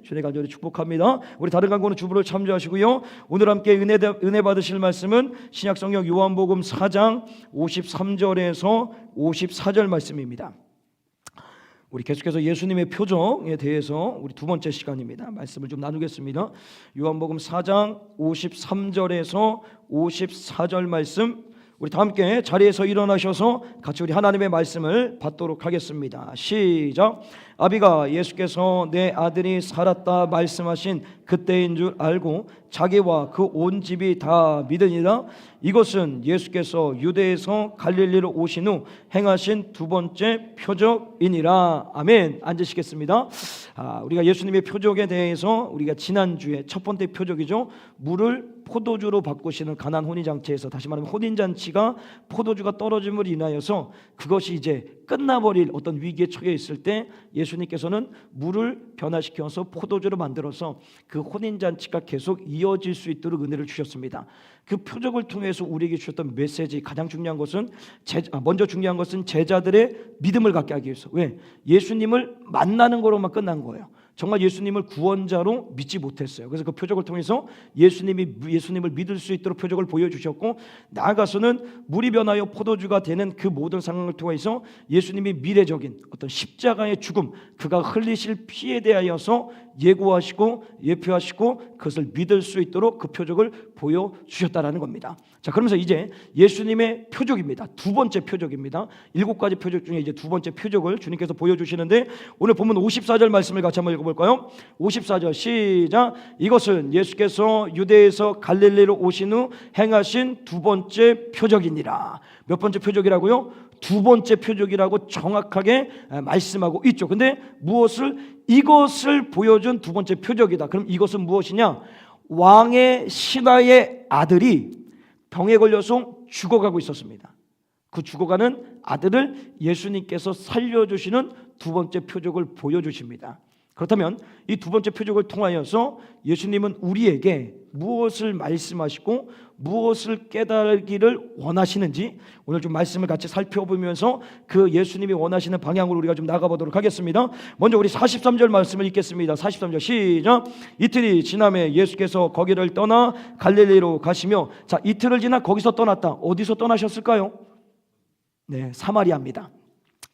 주님의 간절히 축복합니다. 우리 다른 강구는 주부를 참조하시고요. 오늘 함께 은혜 받으실 말씀은 신약성경 요한복음 4장 53절에서 54절 말씀입니다. 우리 계속해서 예수님의 표적에 대해서 우리 두 번째 시간입니다. 말씀을 좀 나누겠습니다. 요한복음 4장 53절에서 54절 말씀, 우리 다 함께 자리에서 일어나셔서 같이 우리 하나님의 말씀을 받도록 하겠습니다. 시작. 아비가 예수께서 내 아들이 살았다 말씀하신 그때인 줄 알고 자기와 그 온 집이 다 믿으니라. 이것은 예수께서 유대에서 갈릴리로 오신 후 행하신 두 번째 표적이니라. 아멘. 앉으시겠습니다. 우리가 예수님의 표적에 대해서 우리가 지난주에 첫 번째 표적이죠. 물을 포도주로 바꾸시는 가나안 혼인잔치에서, 다시 말하면 혼인잔치가 포도주가 떨어짐을 인하여서 그것이 이제 끝나버릴 어떤 위기에 처해 있을 때 예수님께서는 물을 변화시켜서 포도주로 만들어서 그 혼인잔치가 계속 이어질 수 있도록 은혜를 주셨습니다. 그 표적을 통해서 우리에게 주셨던 메시지, 가장 중요한 것은 먼저 중요한 것은 제자들의 믿음을 갖게 하기 위해서. 왜? 예수님을 만나는 거로만 끝난 거예요. 정말 예수님을 구원자로 믿지 못했어요. 그래서 그 표적을 통해서 예수님을 믿을 수 있도록 표적을 보여주셨고, 나아가서는 물이 변하여 포도주가 되는 그 모든 상황을 통해서 예수님이 미래적인 어떤 십자가의 죽음, 그가 흘리실 피에 대하여서 예고하시고 예표하시고 그것을 믿을 수 있도록 그 표적을 보여주셨다라는 겁니다. 자, 그러면서 이제 예수님의 표적입니다. 두 번째 표적입니다. 7가지 표적 중에 이제 두 번째 표적을 주님께서 보여주시는데, 오늘 보면 54절 말씀을 같이 한번 읽어볼까요? 54절 시작. 이것은 예수께서 유대에서 갈릴리로 오신 후 행하신 두 번째 표적이니라. 몇 번째 표적이라고요? 두 번째 표적이라고 정확하게 말씀하고 있죠. 근데 이것을 보여준 두 번째 표적이다. 그럼 이것은 무엇이냐? 왕의 신하의 아들이 병에 걸려서 죽어가고 있었습니다. 그 죽어가는 아들을 예수님께서 살려주시는 두 번째 표적을 보여주십니다. 그렇다면 이 두 번째 표적을 통하여서 예수님은 우리에게 무엇을 말씀하시고 무엇을 깨달기를 원하시는지 오늘 좀 말씀을 같이 살펴보면서 그 예수님이 원하시는 방향으로 우리가 좀 나가보도록 하겠습니다. 먼저 우리 43절 말씀을 읽겠습니다. 43절 시작. 이틀이 지남에 예수께서 거기를 떠나 갈릴리로 가시며, 자, 이틀을 지나 거기서 떠났다. 어디서 떠나셨을까요? 네, 사마리아입니다.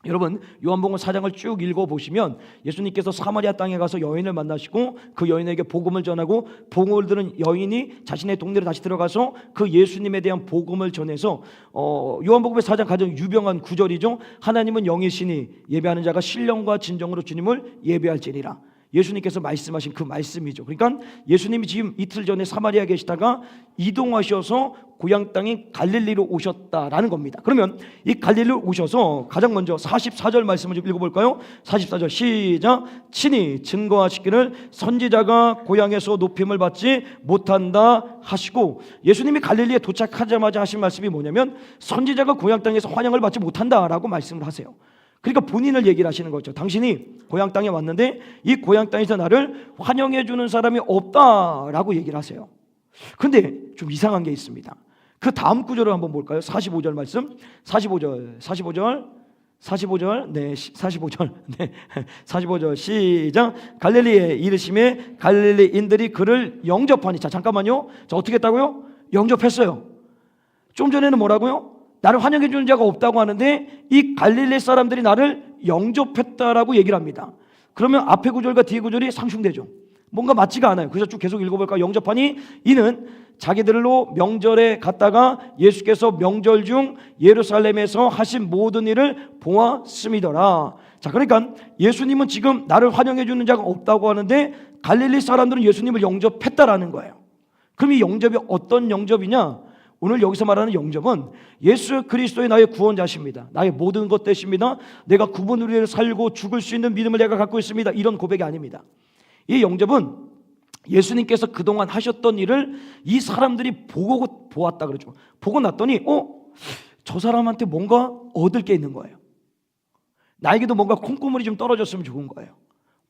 여러분, 요한복음 4장을 쭉 읽어보시면 예수님께서 사마리아 땅에 가서 여인을 만나시고 그 여인에게 복음을 전하고, 복음을 들은 여인이 자신의 동네로 다시 들어가서 그 예수님에 대한 복음을 전해서 요한복음의 4장 가장 유명한 구절이죠. 하나님은 영이시니 예배하는 자가 신령과 진정으로 주님을 예배할지니라. 예수님께서 말씀하신 그 말씀이죠. 그러니까 예수님이 지금 이틀 전에 사마리아에 계시다가 이동하셔서 고향 땅인 갈릴리로 오셨다라는 겁니다. 그러면 이 갈릴리로 오셔서 가장 먼저 44절 말씀을 좀 읽어볼까요? 44절 시작. 친히 증거하시기를 선지자가 고향에서 높임을 받지 못한다 하시고, 예수님이 갈릴리에 도착하자마자 하신 말씀이 뭐냐면 선지자가 고향 땅에서 환영을 받지 못한다라고 말씀을 하세요. 그러니까 본인을 얘기를 하시는 거죠. 당신이 고향 땅에 왔는데 이 고향 땅에서 나를 환영해 주는 사람이 없다라고 얘기를 하세요. 그런데 좀 이상한 게 있습니다. 그 다음 구절을 한번 볼까요? 45절 말씀. 45절 네, 45절 네, 45절 시작. 갈릴리에 이르심에 갈릴리인들이 그를 영접하니. 자, 잠깐만요. 자, 어떻게 했다고요? 영접했어요. 좀 전에는 뭐라고요? 나를 환영해 주는 자가 없다고 하는데 이 갈릴리 사람들이 나를 영접했다라고 얘기를 합니다. 그러면 앞에 구절과 뒤에 구절이 상충되죠. 뭔가 맞지가 않아요. 그래서 쭉 계속 읽어볼까요? 영접하니 이는 자기들로 명절에 갔다가 예수께서 명절 중 예루살렘에서 하신 모든 일을 보았음이더라. 자, 그러니까 예수님은 지금 나를 환영해 주는 자가 없다고 하는데 갈릴리 사람들은 예수님을 영접했다라는 거예요. 그럼 이 영접이 어떤 영접이냐? 오늘 여기서 말하는 영접은 예수 그리스도의 나의 구원자십니다. 나의 모든 것 되십니다. 내가 그분을 위해 살고 죽을 수 있는 믿음을 내가 갖고 있습니다. 이런 고백이 아닙니다. 이 영접은 예수님께서 그동안 하셨던 일을 이 사람들이 보고 보았다 그러죠. 보고 났더니 저 사람한테 뭔가 얻을 게 있는 거예요. 나에게도 뭔가 콩고물이 좀 떨어졌으면 좋은 거예요.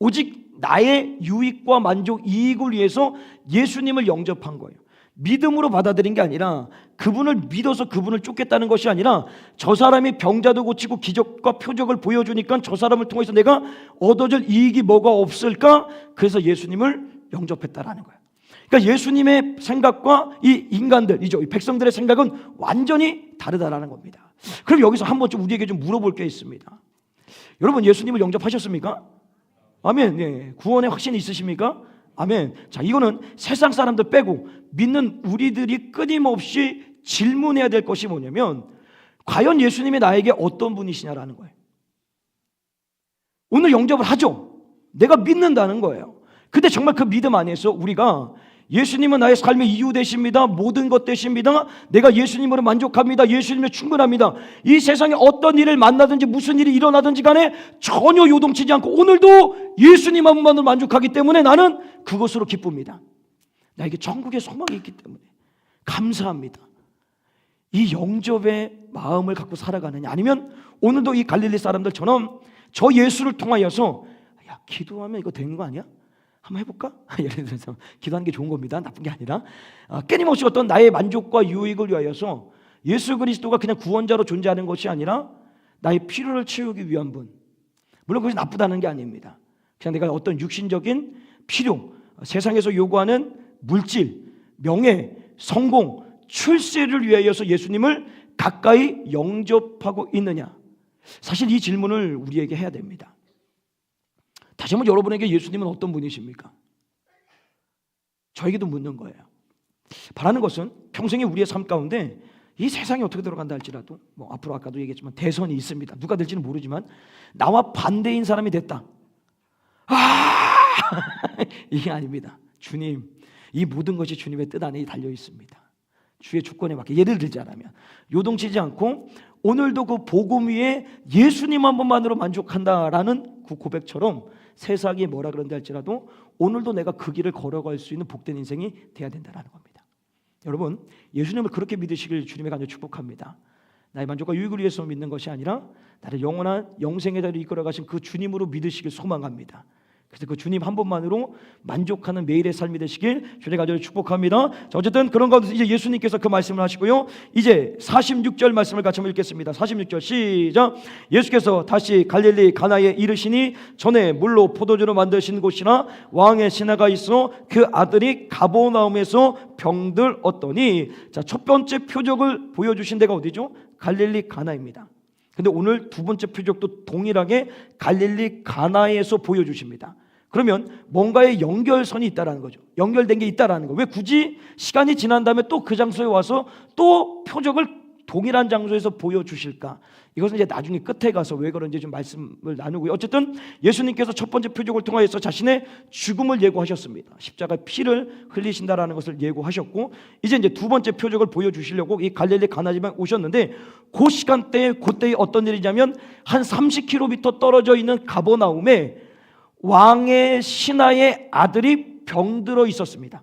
오직 나의 유익과 만족, 이익을 위해서 예수님을 영접한 거예요. 믿음으로 받아들인 게 아니라 그분을 믿어서 그분을 쫓겠다는 것이 아니라 저 사람이 병자도 고치고 기적과 표적을 보여주니까 저 사람을 통해서 내가 얻어질 이익이 뭐가 없을까? 그래서 예수님을 영접했다라는 거예요. 그러니까 예수님의 생각과 이 인간들이죠, 이 백성들의 생각은 완전히 다르다라는 겁니다. 그럼 여기서 한번 좀 우리에게 좀 물어볼 게 있습니다. 여러분, 예수님을 영접하셨습니까? 아멘. 네. 구원의 확신이 있으십니까? 아멘. 자, 이거는 세상 사람들 빼고 믿는 우리들이 끊임없이 질문해야 될 것이 뭐냐면, 과연 예수님이 나에게 어떤 분이시냐라는 거예요. 오늘 영접을 하죠. 내가 믿는다는 거예요. 근데 정말 그 믿음 안에서 우리가 예수님은 나의 삶의 이유 되십니다, 모든 것 되십니다, 내가 예수님으로 만족합니다, 예수님에 충분합니다, 이 세상에 어떤 일을 만나든지 무슨 일이 일어나든지 간에 전혀 요동치지 않고 오늘도 예수님 한 분만으로 만족하기 때문에 나는 그것으로 기쁩니다. 나에게 천국의 소망이 있기 때문에 감사합니다. 이 영접의 마음을 갖고 살아가느냐, 아니면 오늘도 이 갈릴리 사람들처럼 저 예수를 통하여서 야, 기도하면 이거 되는 거 아니야? 한번 해볼까? 예를 들어서 기도하는 게 좋은 겁니다. 나쁜 게 아니라 끊임없이 어떤 나의 만족과 유익을 위하여서 예수 그리스도가 그냥 구원자로 존재하는 것이 아니라 나의 필요를 채우기 위한 분, 물론 그것이 나쁘다는 게 아닙니다. 그냥 내가 어떤 육신적인 필요, 세상에서 요구하는 물질, 명예, 성공, 출세를 위하여서 예수님을 가까이 영접하고 있느냐, 사실 이 질문을 우리에게 해야 됩니다. 다시 한번 여러분에게 예수님은 어떤 분이십니까? 저에게도 묻는 거예요. 바라는 것은 평생에 우리의 삶 가운데 이 세상이 어떻게 돌아간다 할지라도, 앞으로 아까도 얘기했지만 대선이 있습니다. 누가 될지는 모르지만 나와 반대인 사람이 됐다, 이게 아닙니다. 주님, 이 모든 것이 주님의 뜻 안에 달려 있습니다. 주의 주권에 맞게, 예를 들자면 요동치지 않고 오늘도 그 복음 위에 예수님 한 분만으로 만족한다라는 그 고백처럼 세상이 뭐라 그런다 할지라도 오늘도 내가 그 길을 걸어갈 수 있는 복된 인생이 돼야 된다는 겁니다. 여러분, 예수님을 그렇게 믿으시길 주님의 간절히 축복합니다. 나의 만족과 유익을 위해서 믿는 것이 아니라 나를 영원한 영생의 자리로 이끌어 가신 그 주님으로 믿으시길 소망합니다. 그래서 그 주님 한 분만으로 만족하는 매일의 삶이 되시길 주님의 간절히 축복합니다. 자, 어쨌든 그런 가운데서 이제 예수님께서 그 말씀을 하시고요, 이제 46절 말씀을 같이 한번 읽겠습니다. 46절 시작. 예수께서 다시 갈릴리 가나에 이르시니 전에 물로 포도주로 만드신 곳이나 왕의 신하가 있어 그 아들이 가버나움에서 병들었더니, 자, 첫 번째 표적을 보여주신 데가 어디죠? 갈릴리 가나입니다. 근데 오늘 두 번째 표적도 동일하게 갈릴리 가나에서 보여주십니다. 그러면 뭔가의 연결선이 있다라는 거죠. 연결된 게 있다라는 거. 왜 굳이 시간이 지난 다음에 또 그 장소에 와서 또 표적을 동일한 장소에서 보여주실까? 이것은 이제 나중에 끝에 가서 왜 그런지 좀 말씀을 나누고요. 어쨌든 예수님께서 첫 번째 표적을 통하여서 자신의 죽음을 예고하셨습니다. 십자가의 피를 흘리신다라는 것을 예고하셨고, 이제 두 번째 표적을 보여주시려고 이 갈릴리 가나지에 오셨는데, 그 시간대에 그때에 어떤 일이냐면 한 30km 떨어져 있는 가버나움에 왕의 신하의 아들이 병들어 있었습니다.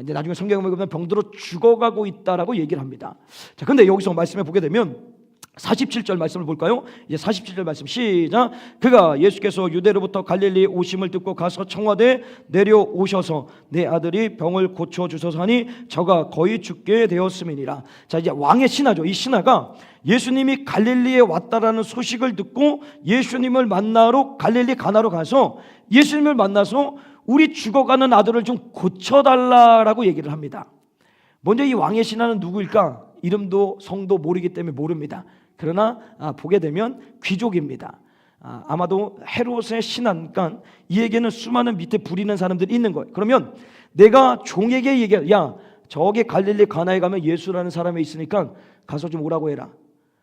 이제 나중에 성경에 보면 병들어 죽어가고 있다라고 얘기를 합니다. 자, 근데 여기서 말씀해 보게 되면 47절 말씀을 볼까요? 이제 47절 말씀 시작. 그가 예수께서 유대로부터 갈릴리에 오심을 듣고 가서 청와대에 내려오셔서 내 아들이 병을 고쳐주소서 하니 저가 거의 죽게 되었음이니라. 자, 이제 왕의 신하죠. 이 신하가 예수님이 갈릴리에 왔다라는 소식을 듣고 예수님을 만나러 갈릴리 가나로 가서 예수님을 만나서 우리 죽어가는 아들을 좀 고쳐달라라고 얘기를 합니다. 먼저 이 왕의 신하는 누구일까? 이름도 성도 모르기 때문에 모릅니다. 그러나 보게 되면 귀족입니다. 아마도 헤롯의 신하니까 이에게는 수많은 밑에 부리는 사람들이 있는 거예요. 그러면 내가 종에게 얘기해, 야, 저기 갈릴리 가나에 가면 예수라는 사람이 있으니까 가서 좀 오라고 해라.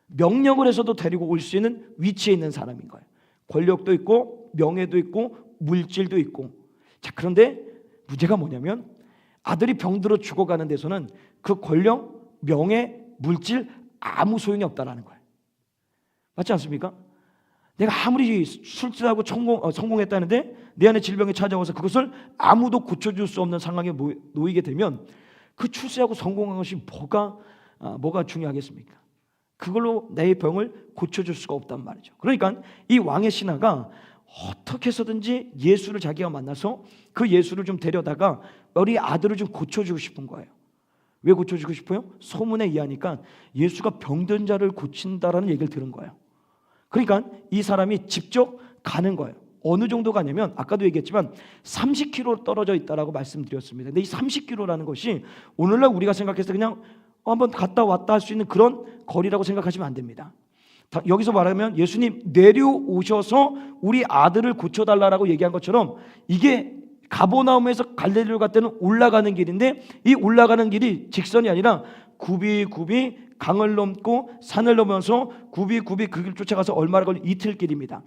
명령을 해서도 데리고 올 수 있는 위치에 있는 사람인 거예요. 권력도 있고 명예도 있고 물질도 있고. 자, 그런데 문제가 뭐냐면 아들이 병들어 죽어가는 데서는 그 권력, 명예, 물질 아무 소용이 없다라는 거예요. 맞지 않습니까? 내가 아무리 술집하고 성공했다는데 내 안에 질병이 찾아와서 그것을 아무도 고쳐줄 수 없는 상황에 놓이게 되면 그 출세하고 성공한 것이 뭐가 중요하겠습니까? 그걸로 내 병을 고쳐줄 수가 없단 말이죠. 그러니까 이 왕의 신하가 어떻게 해서든지 예수를 자기가 만나서 그 예수를 좀 데려다가 우리 아들을 좀 고쳐주고 싶은 거예요. 왜 고쳐주고 싶어요? 소문에 의하니까 예수가 병든 자를 고친다라는 얘기를 들은 거예요. 그러니까 이 사람이 직접 가는 거예요. 어느 정도 가냐면 아까도 얘기했지만 30km 떨어져 있다라고 말씀드렸습니다. 근데 이 30km라는 것이 오늘날 우리가 생각했을 때 그냥 한번 갔다 왔다 할 수 있는 그런 거리라고 생각하시면 안 됩니다. 여기서 말하면 예수님 내려오셔서 우리 아들을 고쳐달라고 얘기한 것처럼 이게 가버나움에서 갈릴리로 갈 때는 올라가는 길인데 이 올라가는 길이 직선이 아니라 굽이굽이 강을 넘고 산을 넘어서 굽이굽이 그 길 쫓아가서 얼마나 걸린 이틀 길입니다.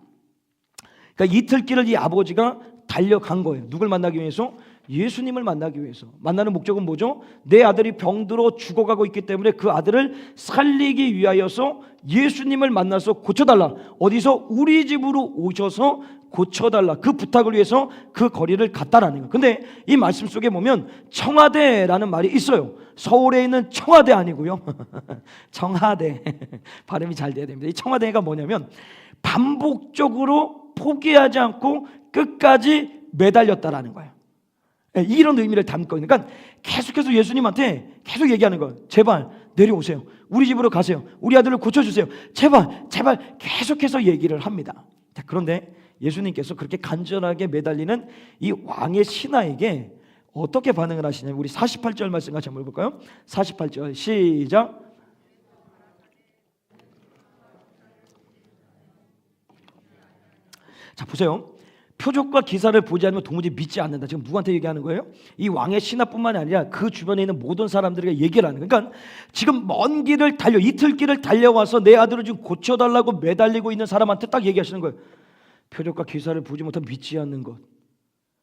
그러니까 이틀 길을 이 아버지가 달려간 거예요. 누굴 만나기 위해서? 예수님을 만나기 위해서. 만나는 목적은 뭐죠? 내 아들이 병들어 죽어가고 있기 때문에 그 아들을 살리기 위하여서 예수님을 만나서 고쳐달라. 어디서? 우리 집으로 오셔서 고쳐달라. 그 부탁을 위해서 그 거리를 갔다라는 거예요. 근데 이 말씀 속에 보면 청와대라는 말이 있어요. 서울에 있는 청와대 아니고요. 청와대. 발음이 잘 돼야 됩니다. 이 청와대가 뭐냐면 반복적으로 포기하지 않고 끝까지 매달렸다라는 거예요. 이런 의미를 담고 있는. 그러니까 계속해서 예수님한테 계속 얘기하는 거예요. 제발 내려오세요. 우리 집으로 가세요. 우리 아들을 고쳐주세요. 제발 제발 계속해서 얘기를 합니다. 자, 그런데 예수님께서 그렇게 간절하게 매달리는 이 왕의 신하에게 어떻게 반응을 하시냐면 우리 48절 말씀 같이 한번 볼까요? 48절 시작. 자, 보세요. 표적과 기사를 보지 않으면 도무지 믿지 않는다. 지금 누구한테 얘기하는 거예요? 이 왕의 신하뿐만이 아니라 그 주변에 있는 모든 사람들에게 얘기를 하는 거예요. 그러니까 지금 먼 길을 달려 이틀 길을 달려와서 내 아들을 지금 고쳐달라고 매달리고 있는 사람한테 딱 얘기하시는 거예요. 표적과 기사를 보지 못하면 믿지 않는 것.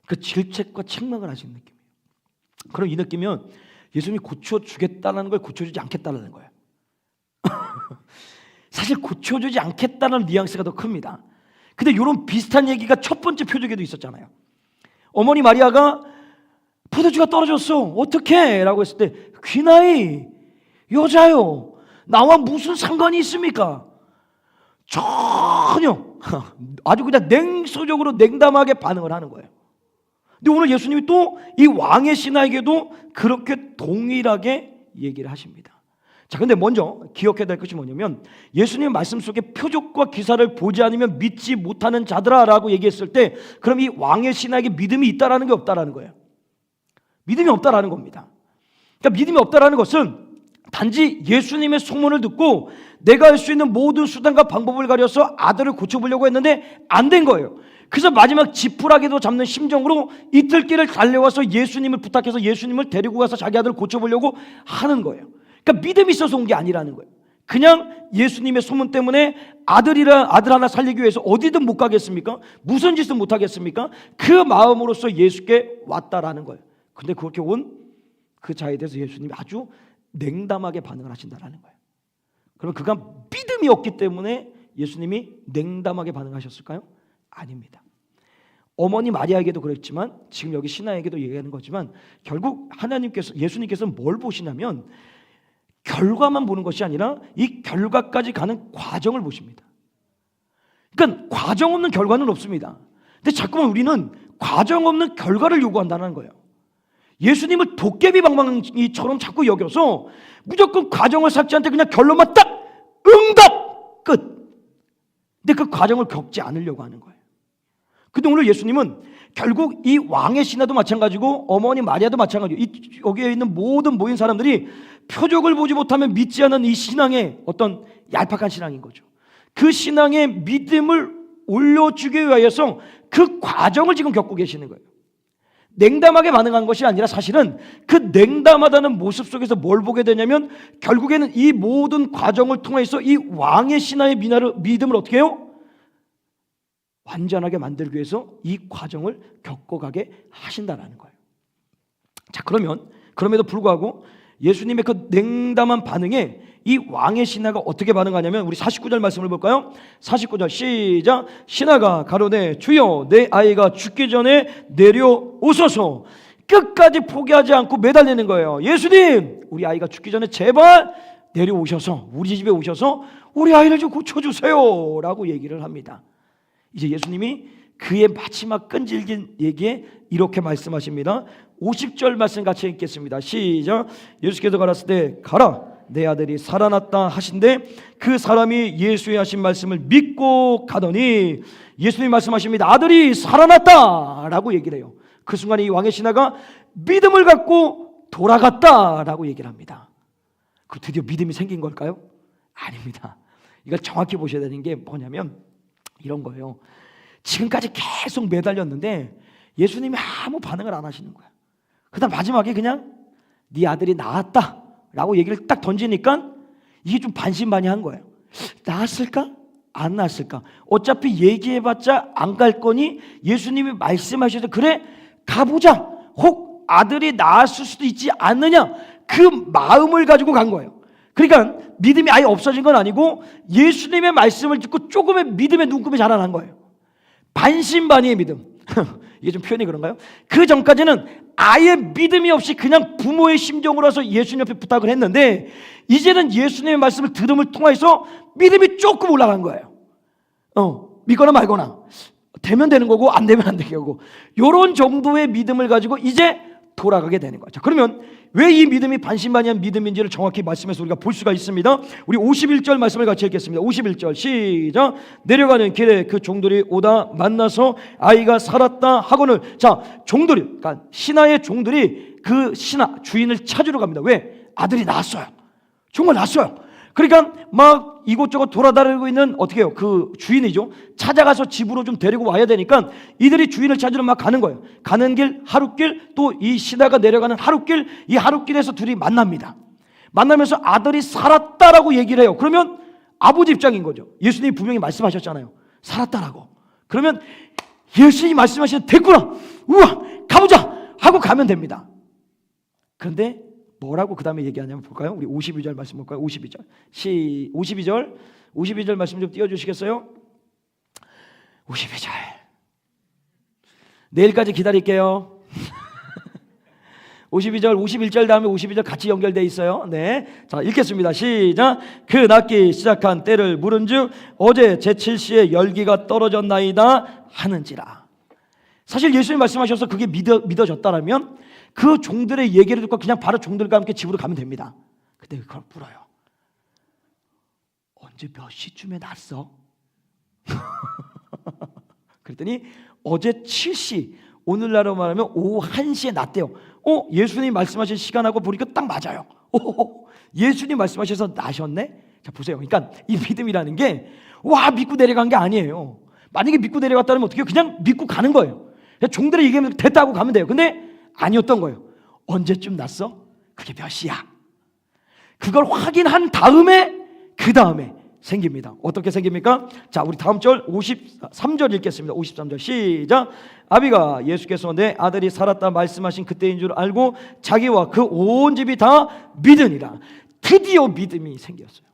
그 질책과 책망을 하시는 느낌이에요. 그럼 이 느낌이면 예수님이 고쳐주겠다는 걸 고쳐주지 않겠다는 거예요. 사실 고쳐주지 않겠다는 뉘앙스가 더 큽니다. 근데 이런 비슷한 얘기가 첫 번째 표적에도 있었잖아요. 어머니 마리아가 포도주가 떨어졌어. 어떡해? 라고 했을 때 귀나이 여자요. 나와 무슨 상관이 있습니까? 전혀. 아주 그냥 냉소적으로 냉담하게 반응을 하는 거예요. 근데 오늘 예수님이 또 이 왕의 신하에게도 그렇게 동일하게 얘기를 하십니다. 자, 근데 먼저 기억해야 될 것이 뭐냐면 예수님 말씀 속에 표적과 기사를 보지 않으면 믿지 못하는 자들아 라고 얘기했을 때 그럼 이 왕의 신하에게 믿음이 있다라는 게 없다라는 거예요. 믿음이 없다라는 겁니다. 그러니까 믿음이 없다라는 것은 단지 예수님의 소문을 듣고 내가 할 수 있는 모든 수단과 방법을 가려서 아들을 고쳐보려고 했는데 안 된 거예요. 그래서 마지막 지푸라기도 잡는 심정으로 이틀 길을 달려와서 예수님을 부탁해서 예수님을 데리고 가서 자기 아들을 고쳐보려고 하는 거예요. 그러니까 믿음이 있어서 온 게 아니라는 거예요. 그냥 예수님의 소문 때문에 아들 하나 살리기 위해서 어디든 못 가겠습니까? 무슨 짓을 못 하겠습니까? 그 마음으로서 예수께 왔다라는 거예요. 근데 그렇게 온 그 자에 대해서 예수님이 아주 냉담하게 반응을 하신다라는 거예요. 그러면 그가 믿음이 없기 때문에 예수님이 냉담하게 반응하셨을까요? 아닙니다. 어머니 마리아에게도 그랬지만 지금 여기 신하에게도 얘기하는 거지만 결국 예수님께서는 뭘 보시냐면 결과만 보는 것이 아니라 이 결과까지 가는 과정을 보십니다. 그러니까 과정 없는 결과는 없습니다. 근데 자꾸만 우리는 과정 없는 결과를 요구한다는 거예요. 예수님을 도깨비 방망이처럼 자꾸 여겨서 무조건 과정을 쌓지 않되 그냥 결론만 딱 응답 끝. 근데 그 과정을 겪지 않으려고 하는 거예요. 근데 오늘 예수님은 결국 이 왕의 신하도 마찬가지고 어머니 마리아도 마찬가지고 여기에 있는 모든 모인 사람들이 표적을 보지 못하면 믿지 않는 이 신앙의 어떤 얄팍한 신앙인 거죠. 그 신앙의 믿음을 올려주기 위하여서 그 과정을 지금 겪고 계시는 거예요. 냉담하게 반응한 것이 아니라 사실은 그 냉담하다는 모습 속에서 뭘 보게 되냐면 결국에는 이 모든 과정을 통해서 이 왕의 신하의 믿음을 어떻게 해요? 완전하게 만들기 위해서 이 과정을 겪어가게 하신다라는 거예요. 자, 그럼에도 불구하고 예수님의 그 냉담한 반응에 이 왕의 신하가 어떻게 반응하냐면 우리 49절 말씀을 볼까요? 49절 시작. 신하가 가로되 주여 내 아이가 죽기 전에 내려오소서. 끝까지 포기하지 않고 매달리는 거예요. 예수님 우리 아이가 죽기 전에 제발 내려오셔서 우리 집에 오셔서 우리 아이를 좀 고쳐주세요 라고 얘기를 합니다. 이제 예수님이 그의 마지막 끈질긴 얘기에 이렇게 말씀하십니다. 50절 말씀 같이 읽겠습니다. 시작. 예수께서 가라사대 때 가라 내 아들이 살아났다 하신데 그 사람이 예수의 하신 말씀을 믿고 가더니 예수님이 말씀하십니다. 아들이 살아났다 라고 얘기를 해요. 그 순간에 이 왕의 신하가 믿음을 갖고 돌아갔다라고 얘기를 합니다. 그 드디어 믿음이 생긴 걸까요? 아닙니다. 이걸 정확히 보셔야 되는 게 뭐냐면 이런 거예요. 지금까지 계속 매달렸는데 예수님이 아무 반응을 안 하시는 거야. 그다음 마지막에 그냥 네 아들이 나았다 라고 얘기를 딱 던지니까 이게 좀 반신반의한 거예요. 나았을까? 안 나았을까? 어차피 얘기해봤자 안 갈 거니 예수님이 말씀하셔서 그래 가보자. 혹 아들이 나았을 수도 있지 않느냐, 그 마음을 가지고 간 거예요. 그러니까 믿음이 아예 없어진 건 아니고 예수님의 말씀을 듣고 조금의 믿음의 눈금이 자라난 거예요. 반신반의의 믿음. 이게 좀 표현이 그런가요? 그 전까지는 아예 믿음이 없이 그냥 부모의 심정으로서 예수님 옆에 부탁을 했는데 이제는 예수님의 말씀을 들음을 통해서 믿음이 조금 올라간 거예요. 믿거나 말거나 되면 되는 거고 안 되면 안 되는 거고 이런 정도의 믿음을 가지고 이제 돌아가게 되는 거죠. 그러면 왜 이 믿음이 반신반의한 믿음인지를 정확히 말씀해서 우리가 볼 수가 있습니다. 우리 51절 말씀을 같이 읽겠습니다. 51절 시작. 내려가는 길에 그 종들이 오다 만나서 아이가 살았다 하거늘. 자, 종들이, 그러니까 신하의 종들이 그 신하 주인을 찾으러 갑니다. 왜? 아들이 낳았어요. 정말 낳았어요. 그러니까 막 이곳저곳 돌아다니고 있는 어떻게 해요? 그 주인이죠. 찾아가서 집으로 좀 데리고 와야 되니까 이들이 주인을 찾으러 막 가는 거예요. 가는 길 하룻길 또 이 신하가 내려가는 하룻길, 이 하룻길에서 둘이 만납니다. 만나면서 아들이 살았다라고 얘기를 해요. 그러면 아버지 입장인 거죠. 예수님이 분명히 말씀하셨잖아요. 살았다라고. 그러면 예수님이 말씀하시는 됐구나. 우와 가보자 하고 가면 됩니다. 그런데 뭐라고 그 다음에 얘기하냐면 볼까요? 우리 52절 말씀 볼까요? 52절 52절 말씀 좀 띄워주시겠어요? 52절 내일까지 기다릴게요. 52절 51절 다음에 52절 같이 연결되어 있어요. 네, 자 읽겠습니다. 시작. 그 낳기 시작한 때를 물은즉 어제 제7시에 열기가 떨어졌나이다 하는지라. 사실 예수님 말씀하셔서 그게 믿어졌다라면 그 종들의 얘기를 듣고 그냥 바로 종들과 함께 집으로 가면 됩니다. 근데 그걸 물어요. 언제 몇 시쯤에 났어? 그랬더니 어제 7시, 오늘날로 말하면 오후 1시에 났대요. 예수님 말씀하신 시간하고 보니까 딱 맞아요. 예수님 말씀하셔서 나셨네? 자 보세요. 그러니까 이 믿음이라는 게 와 믿고 내려간 게 아니에요. 만약에 믿고 내려갔다면 어떻게 해요? 그냥 믿고 가는 거예요. 종들의 얘기하면 됐다고 가면 돼요. 근데 아니었던 거예요. 언제쯤 났어? 그게 몇 시야? 그걸 확인한 다음에 그 다음에 생깁니다. 어떻게 생깁니까? 자, 우리 다음 절 53절 읽겠습니다. 53절 시작. 아비가 예수께서 내 아들이 살았다 말씀하신 그때인 줄 알고 자기와 그 온 집이 다 믿으니라. 드디어 믿음이 생겼어요.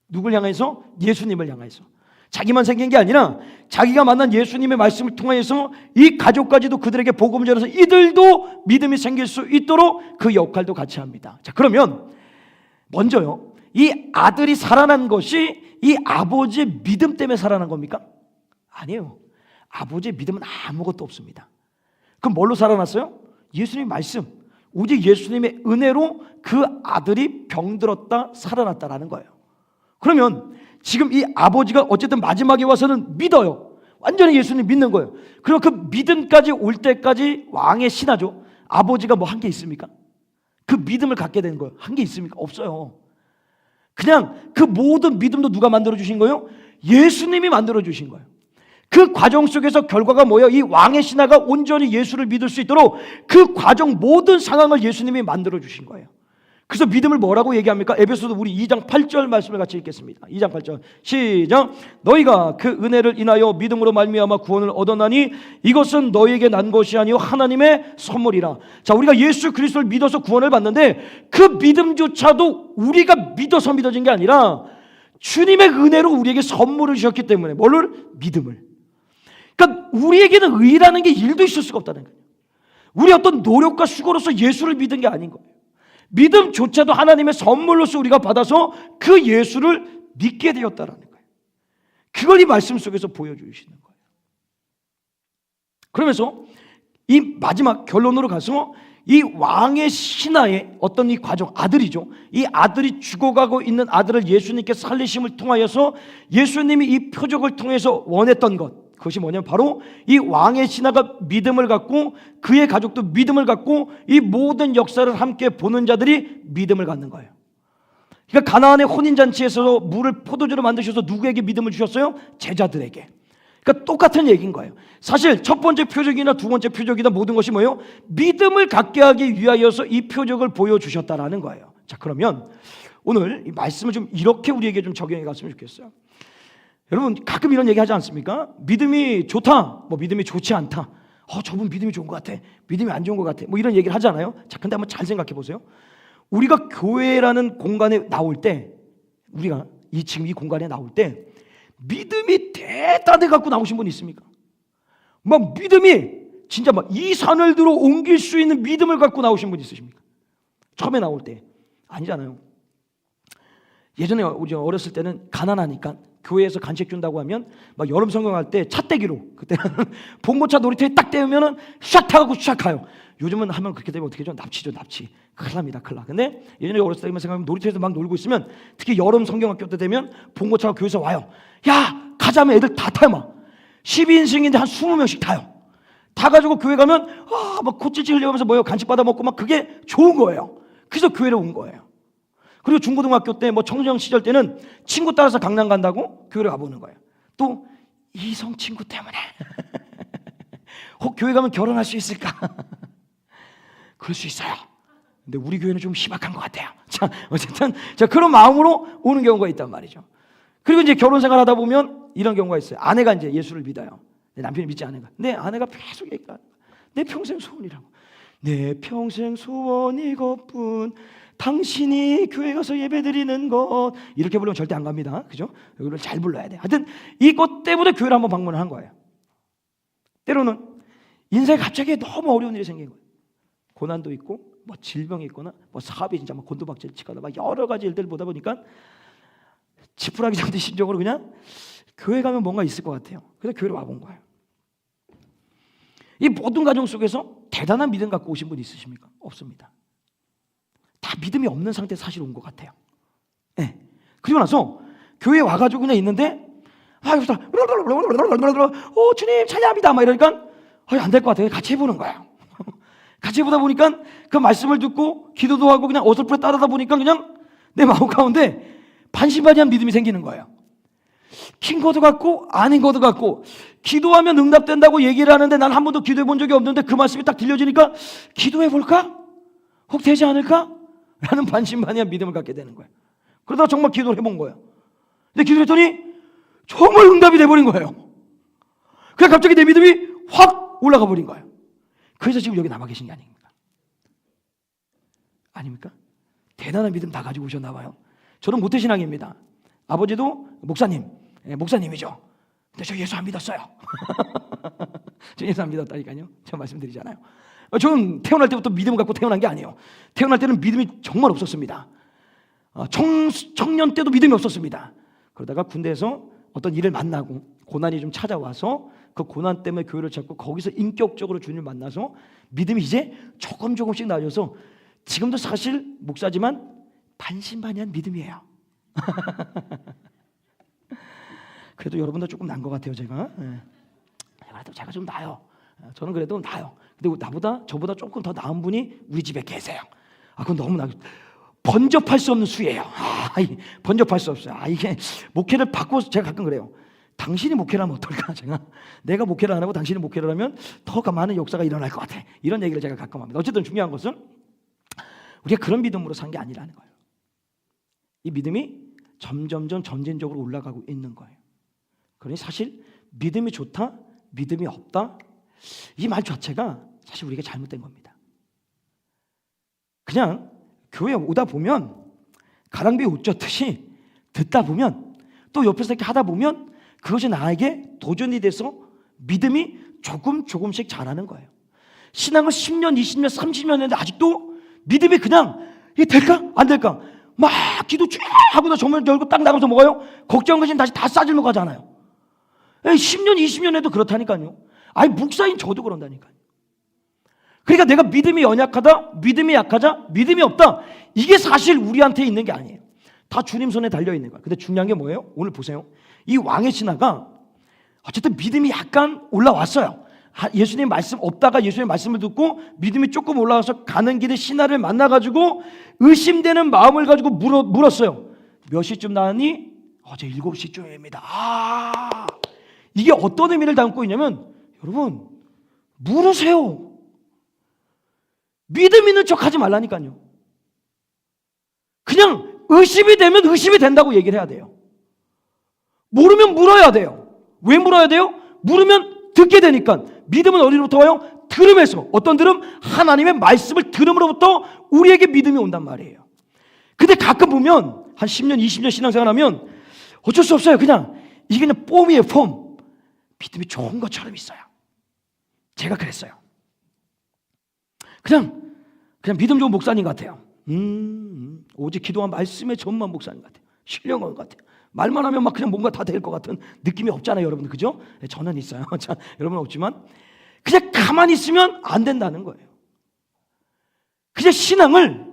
누굴 향해서? 예수님을 향해서. 자기만 생긴 게 아니라 자기가 만난 예수님의 말씀을 통해서 이 가족까지도 그들에게 복음을 전해서 이들도 믿음이 생길 수 있도록 그 역할도 같이 합니다. 자, 그러면 먼저요, 이 아들이 살아난 것이 이 아버지의 믿음 때문에 살아난 겁니까? 아니에요. 아버지의 믿음은 아무것도 없습니다. 그럼 뭘로 살아났어요? 예수님의 말씀, 오직 예수님의 은혜로 그 아들이 병들었다 살아났다라는 거예요. 그러면 지금 이 아버지가 어쨌든 마지막에 와서는 믿어요. 완전히 예수님 믿는 거예요. 그리고 그 믿음까지 올 때까지 왕의 신하죠. 아버지가 뭐 한 게 있습니까? 그 믿음을 갖게 된 거예요. 한 게 있습니까? 없어요. 그냥 그 모든 믿음도 누가 만들어 주신 거예요? 예수님이 만들어 주신 거예요. 그 과정 속에서 결과가 뭐예요? 이 왕의 신하가 온전히 예수를 믿을 수 있도록 그 과정 모든 상황을 예수님이 만들어 주신 거예요. 그래서 믿음을 뭐라고 얘기합니까? 에베소서 우리 2장 8절 말씀을 같이 읽겠습니다. 2장 8절 시작. 너희가 그 은혜를 인하여 믿음으로 말미암아 구원을 얻었나니 이것은 너희에게 난 것이 아니요 하나님의 선물이라. 자, 우리가 예수 그리스도를 믿어서 구원을 받는데 그 믿음조차도 우리가 믿어서 믿어진 게 아니라 주님의 은혜로 우리에게 선물을 주셨기 때문에 뭘로? 믿음을. 그러니까 우리에게는 의라는 게 일도 있을 수가 없다는 거예요. 우리 어떤 노력과 수고로서 예수를 믿은 게 아닌 거예요. 믿음조차도 하나님의 선물로서 우리가 받아서 그 예수를 믿게 되었다라는 거예요. 그걸 이 말씀 속에서 보여주시는 거예요. 그러면서 이 마지막 결론으로 가서 이 왕의 신하의 어떤 이 과정, 아들이죠. 이 아들이 죽어가고 있는 아들을 예수님께 살리심을 통하여서 예수님이 이 표적을 통해서 원했던 것, 그것이 뭐냐면 바로 이 왕의 신하가 믿음을 갖고 그의 가족도 믿음을 갖고 이 모든 역사를 함께 보는 자들이 믿음을 갖는 거예요. 그러니까 가나안의 혼인잔치에서 물을 포도주로 만드셔서 누구에게 믿음을 주셨어요? 제자들에게. 그러니까 똑같은 얘기인 거예요. 사실 첫 번째 표적이나 두 번째 표적이나 모든 것이 뭐예요? 믿음을 갖게 하기 위하여서 이 표적을 보여주셨다라는 거예요. 자, 그러면 오늘 이 말씀을 좀 이렇게 우리에게 좀 적용해 갔으면 좋겠어요. 여러분 가끔 이런 얘기 하지 않습니까? 믿음이 좋다, 뭐 믿음이 좋지 않다. 저분 믿음이 좋은 것 같아, 믿음이 안 좋은 것 같아, 뭐 이런 얘기를 하잖아요. 자, 근데 한번 잘 생각해 보세요. 우리가 교회라는 공간에 나올 때, 우리가 지금 이 공간에 나올 때 믿음이 대단해 갖고 나오신 분 있습니까? 막 믿음이 진짜 막 이 산을 들어 옮길 수 있는 믿음을 갖고 나오신 분 있으십니까? 처음에 나올 때 아니잖아요. 예전에 우리 어렸을 때는 가난하니까 교회에서 간식 준다고 하면 막 여름 성경할 때 차떼기로, 그때는 봉고차 놀이터에 딱 대면은 샥 타고 샥 가요. 요즘은 하면 그렇게 되면 어떻게 하죠? 납치죠, 납치. 큰일 납니다, 큰일 나. 근데 예전에 어렸을 때만 생각하면 놀이터에서 막 놀고 있으면, 특히 여름 성경학교 때 되면 봉고차가 교회에서 와요. 야, 가자면 애들 다 타요. 막 12인승인데 한 20명씩 타요. 타가지고 교회 가면 막 코찔찔 흘려가면서 뭐예요? 간식 받아 먹고 막 그게 좋은 거예요. 그래서 교회를 온 거예요. 그리고 중고등학교 때 뭐 청소년 시절 때는 친구 따라서 강남 간다고 교회를 와보는 거예요. 또 이성 친구 때문에 혹 교회 가면 결혼할 수 있을까? 그럴 수 있어요. 근데 우리 교회는 좀 희박한 것 같아요. 자, 어쨌든 그런 마음으로 오는 경우가 있단 말이죠. 그리고 이제 결혼 생활 하다 보면 이런 경우가 있어요. 아내가 이제 예수를 믿어요. 남편이 믿지 않은 거야. 근데 아내가 계속 얘기하는 거야. 내 평생 소원이라고. 내 평생 소원 이것뿐. 당신이 교회 가서 예배드리는 것. 이렇게 부르면 절대 안 갑니다. 그죠? 이걸 잘 불러야 돼. 하여튼 이것 때문에 교회를 한번 방문을 한 거예요. 때로는 인생에 갑자기 너무 어려운 일이 생긴 거예요. 고난도 있고 뭐 질병이 있거나 뭐 사업이 진짜 막 곤두박질 치거나 막 여러 가지 일들 보다 보니까 지푸라기 잡듯이 심정으로 그냥 교회 가면 뭔가 있을 것 같아요. 그래서 교회로 와본 거예요. 이 모든 과정 속에서 대단한 믿음 갖고 오신 분 있으십니까? 없습니다. 다 믿음이 없는 상태에 사실 온 것 같아요. 네. 그리고 나서 교회에 와가지고 그냥 있는데 주님 찬양합니다 막 이러니까 안 될 것 같아요. 같이 해보는 거예요. 같이 해보다 보니까 그 말씀을 듣고 기도도 하고 그냥 어설프게 따르다 보니까 그냥 내 마음 가운데 반신반의한 믿음이 생기는 거예요. 킨 것도 같고 아닌 것도 같고, 기도하면 응답된다고 얘기를 하는데 난 한 번도 기도해 본 적이 없는데 그 말씀이 딱 들려지니까 기도해 볼까? 혹 되지 않을까? 라는 반신반의한 믿음을 갖게 되는 거예요. 그러다가 정말 기도를 해본 거예요. 근데 기도했더니 정말 응답이 돼버린 거예요. 그래서 갑자기 내 믿음이 확 올라가 버린 거예요. 그래서 지금 여기 남아 계신 게 아닙니까? 아닙니까? 대단한 믿음 다 가지고 오셨나 봐요. 저는 모태신앙입니다. 아버지도 목사님이죠. 근데 저 예수 안 믿었어요. 저 예수 안 믿었다니까요. 제가 말씀드리잖아요. 저는 태어날 때부터 믿음을 갖고 태어난 게 아니에요. 태어날 때는 믿음이 정말 없었습니다. 청년 때도 믿음이 없었습니다. 그러다가 군대에서 어떤 일을 만나고 고난이 좀 찾아와서 그 고난 때문에 교회를 찾고 거기서 인격적으로 주님을 만나서 믿음이 이제 조금씩 나아져서 지금도 사실 목사지만 반신반의한 믿음이에요. 그래도 여러분도 조금 난 것 같아요. 제가 제가 좀 나아요. 저는 그래도 나아요. 근데 저보다 조금 더 나은 분이 우리 집에 계세요. 그건 너무 번접할 수 없는 수예요. 번접할 수 없어요. 이게 목회를 받고 제가 가끔 그래요. 당신이 목회를 하면 어떨까? 내가 목회를 안 하고 당신이 목회를 하면 더 많은 역사가 일어날 것 같아. 이런 얘기를 제가 가끔 합니다. 어쨌든 중요한 것은 우리가 그런 믿음으로 산 게 아니라는 거예요. 이 믿음이 점진적으로 올라가고 있는 거예요. 그러니 사실 믿음이 좋다, 믿음이 없다, 이 말 자체가 사실 우리가 잘못된 겁니다. 그냥 교회에 오다 보면 가랑비에 옷 젖듯이 듣다 보면 또 옆에서 이렇게 하다 보면 그것이 나에게 도전이 돼서 믿음이 조금씩 자라는 거예요. 신앙을 10년, 20년, 30년 했는데 아직도 믿음이 그냥 이게 될까? 안 될까? 막 기도 쫙 하고 정말 열고 딱 나가면서 뭐가요? 걱정 것이 다시 다 싸질러 가잖아요. 10년, 20년 해도 그렇다니까요. 아니 목사인 저도 그런다니까요. 그러니까 내가 믿음이 연약하다, 믿음이 약하자, 믿음이 없다, 이게 사실 우리한테 있는 게 아니에요. 다 주님 손에 달려있는 거예요. 근데 중요한 게 뭐예요? 오늘 보세요. 이 왕의 신하가 어쨌든 믿음이 약간 올라왔어요. 예수님 말씀 없다가 예수님 말씀을 듣고 믿음이 조금 올라와서 가는 길에 신하를 만나가지고 의심되는 마음을 가지고 물었어요. 몇 시쯤 나왔니? 어제 7시쯤입니다. 이게 어떤 의미를 담고 있냐면, 여러분 물으세요. 믿음 있는 척 하지 말라니까요. 그냥 의심이 되면 의심이 된다고 얘기를 해야 돼요. 모르면 물어야 돼요. 왜 물어야 돼요? 물으면 듣게 되니까. 믿음은 어디로부터 와요? 들음에서. 어떤 들음? 하나님의 말씀을 들음으로부터 우리에게 믿음이 온단 말이에요. 근데 가끔 보면 한 10년 20년 신앙생활하면 어쩔 수 없어요. 그냥 이게 그냥 폼이에요. 폼. 믿음이 좋은 것처럼 있어요. 제가 그랬어요. 그냥 믿음 좋은 목사님 같아요. 오직 기도와 말씀의 전문 목사님 같아요. 신령한 것 같아요. 말만 하면 막 그냥 뭔가 다 될 것 같은 느낌이 없잖아요, 여러분. 그죠? 저는 있어요. 자, 여러분 없지만 그냥 가만히 있으면 안 된다는 거예요. 그냥 신앙을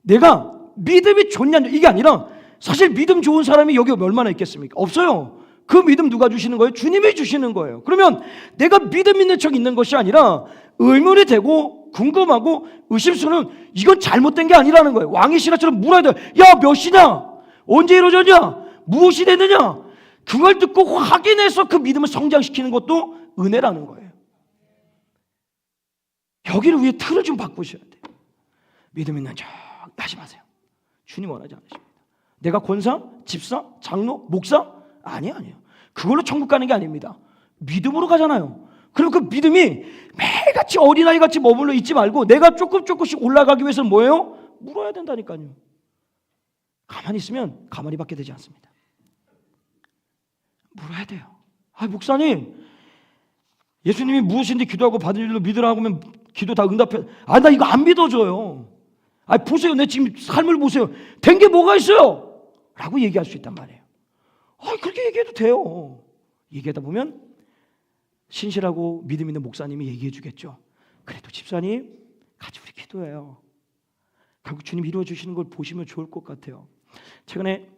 내가 믿음이 좋냐 이게 아니라, 사실 믿음 좋은 사람이 여기 얼마나 있겠습니까? 없어요. 그 믿음 누가 주시는 거예요? 주님이 주시는 거예요. 그러면 내가 믿음 있는 척 있는 것이 아니라 의문이 되고 궁금하고 의심스러운, 이건 잘못된 게 아니라는 거예요. 왕의 신하처럼 물어야 돼요. 야, 몇 시냐? 언제 이루어졌냐? 무엇이 됐느냐? 그걸 듣고 확인해서 그 믿음을 성장시키는 것도 은혜라는 거예요. 여기를 위해 틀을 좀 바꾸셔야 돼요. 믿음 있는 척 하지 마세요. 주님 원하지 않으십니다. 내가 권사, 집사, 장로, 목사? 아니에요. 그걸로 천국 가는 게 아닙니다. 믿음으로 가잖아요. 그럼 그 믿음이 매일같이 어린아이같이 머물러 있지 말고 내가 조금씩 올라가기 위해서는 뭐예요? 물어야 된다니까요. 가만히 있으면 가만히 받게 되지 않습니다. 물어야 돼요. 목사님, 예수님이 무엇인지 기도하고 받은 일로 믿으라고 하면 기도 다 응답해. 나 이거 안 믿어져요. 보세요. 내 지금 삶을 보세요. 된 게 뭐가 있어요? 라고 얘기할 수 있단 말이에요. 그렇게 얘기해도 돼요. 얘기하다 보면 신실하고 믿음 있는 목사님이 얘기해 주겠죠. 그래도 집사님, 같이 우리 기도해요. 결국 주님 이루어 주시는 걸 보시면 좋을 것 같아요. 최근에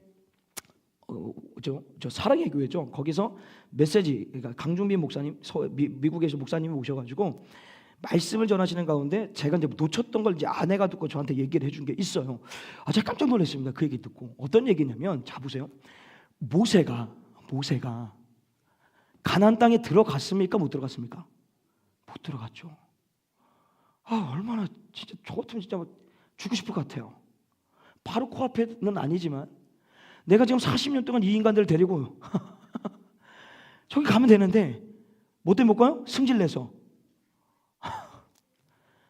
저 사랑의 교회죠. 거기서 메시지, 그러니까 강준빈 목사님, 미국에서 목사님이 오셔가지고 말씀을 전하시는 가운데 제가 이제 놓쳤던 걸 이제 아내가 듣고 저한테 얘기를 해준 게 있어요. 제가 깜짝 놀랐습니다. 그 얘기 듣고. 어떤 얘기냐면, 자 보세요. 모세가 가나안 땅에 들어갔습니까? 못 들어갔습니까? 못 들어갔죠. 얼마나 진짜 저 같으면 진짜 죽고 싶을 것 같아요. 바로 코앞에는 아니지만 내가 지금 40년 동안 이 인간들을 데리고 저기 가면 되는데 뭐 때문에 못 가요? 승질내서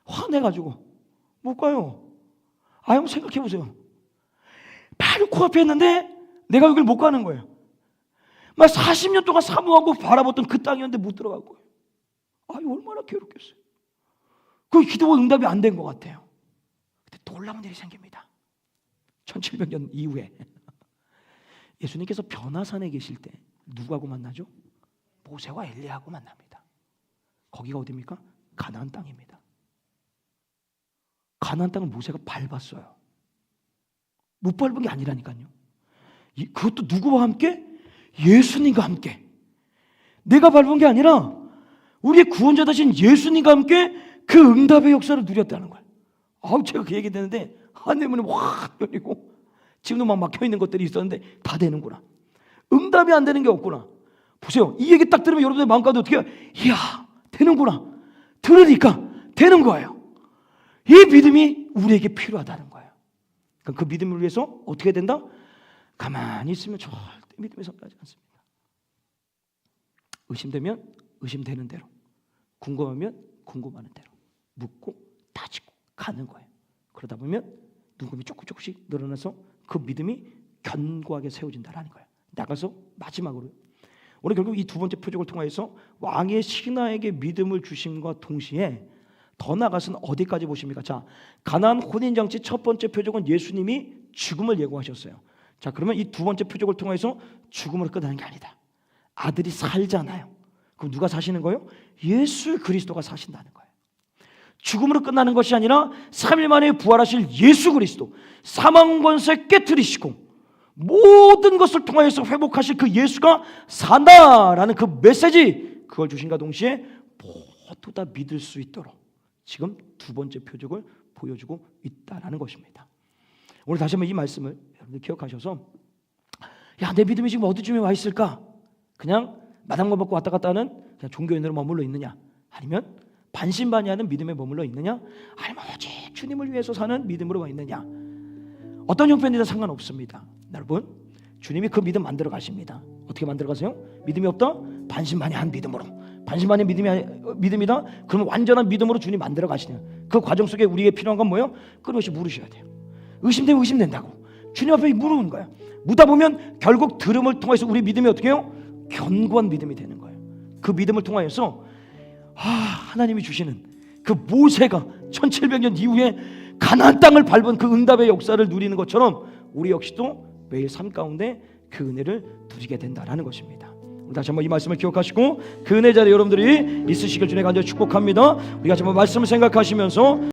화내가지고 못 가요. 한번 생각해 보세요. 바로 코앞에 있는데 내가 여기를 못 가는 거예요. 막 40년 동안 사모하고 바라봤던 그 땅이었는데 못 들어간 거예요. 얼마나 괴롭겠어요. 그 기도가 응답이 안 된 것 같아요. 근데 놀라운 일이 생깁니다. 1700년 이후에 예수님께서 변화산에 계실 때 누구하고 만나죠? 모세와 엘리야하고 만납니다. 거기가 어디입니까? 가나안 땅입니다. 가나안 땅을 모세가 밟았어요. 못 밟은 게 아니라니까요. 그것도 누구와 함께? 예수님과 함께. 내가 밟은 게 아니라 우리의 구원자 되신 예수님과 함께 그 응답의 역사를 누렸다는 거예요. 제가 그 얘기 듣는데 내 문이 확 열리고 지금도 막 막혀 있는 것들이 있었는데 다 되는구나. 응답이 안 되는 게 없구나. 보세요. 이 얘기 딱 들으면 여러분의 마음가운데 어떻게 해요? 이야, 되는구나. 들으니까 되는 거예요. 이 믿음이 우리에게 필요하다는 거예요. 그 믿음을 위해서 어떻게 된다? 가만히 있으면 절대 믿음이 성하지 않습니다. 의심되면 의심되는 대로, 궁금하면 궁금하는 대로 묻고 따지고 가는 거예요. 그러다 보면 눈금이 조금씩 늘어나서 그 믿음이 견고하게 세워진다는 거예요. 나가서 마지막으로 오늘 결국 이 두 번째 표적을 통해서 왕의 신하에게 믿음을 주심과 동시에 더 나아가서는 어디까지 보십니까? 자, 가나안 혼인잔치 첫 번째 표적은 예수님이 죽음을 예고하셨어요. 자, 그러면 이 두 번째 표적을 통해서 죽음으로 끝나는 게 아니다. 아들이 살잖아요. 그럼 누가 사시는 거예요? 예수 그리스도가 사신다는 거예요. 죽음으로 끝나는 것이 아니라 3일 만에 부활하실 예수 그리스도, 사망 권세 깨뜨리시고 모든 것을 통하여서 회복하실 그 예수가 산다라는 그 메시지, 그걸 주신과 동시에 모두 다 믿을 수 있도록 지금 두 번째 표적을 보여주고 있다라는 것입니다. 오늘 다시 한번 이 말씀을 여러분들 기억하셔서, 야, 내 믿음이 지금 어디쯤에 와 있을까? 그냥 마당만 먹고 왔다 갔다 하는 그냥 종교인으로 머물러 있느냐, 아니면 반신반의하는 믿음에 머물러 있느냐, 아니면 오직 주님을 위해서 사는 믿음으로 와 있느냐, 어떤 형편이든 상관없습니다. 여러분, 주님이 그 믿음 만들어 가십니다. 어떻게 만들어 가세요? 믿음이 없다? 반신반의한 믿음으로. 반신반의 믿음이다? 그러면 완전한 믿음으로 주님 만들어 가시냐. 그 과정 속에 우리에게 필요한 건 뭐예요? 끊임없이 물으셔야 돼요. 의심되면 의심된다고 주님 앞에 물은 거야. 묻다 보면 결국 들음을 통해서 우리 믿음이 어떻게 해요? 견고한 믿음이 되는 거예요. 그 믿음을 통하여서 하나님이 주시는 그 모세가 1700년 이후에 가나안 땅을 밟은 그 응답의 역사를 누리는 것처럼 우리 역시도 매일 삶 가운데 그 은혜를 누리게 된다라는 것입니다. 다시 한번 이 말씀을 기억하시고 그 은혜 자리에 여러분들이 있으시길 주님 간절히 축복합니다. 우리가 정말 말씀을 생각하시면서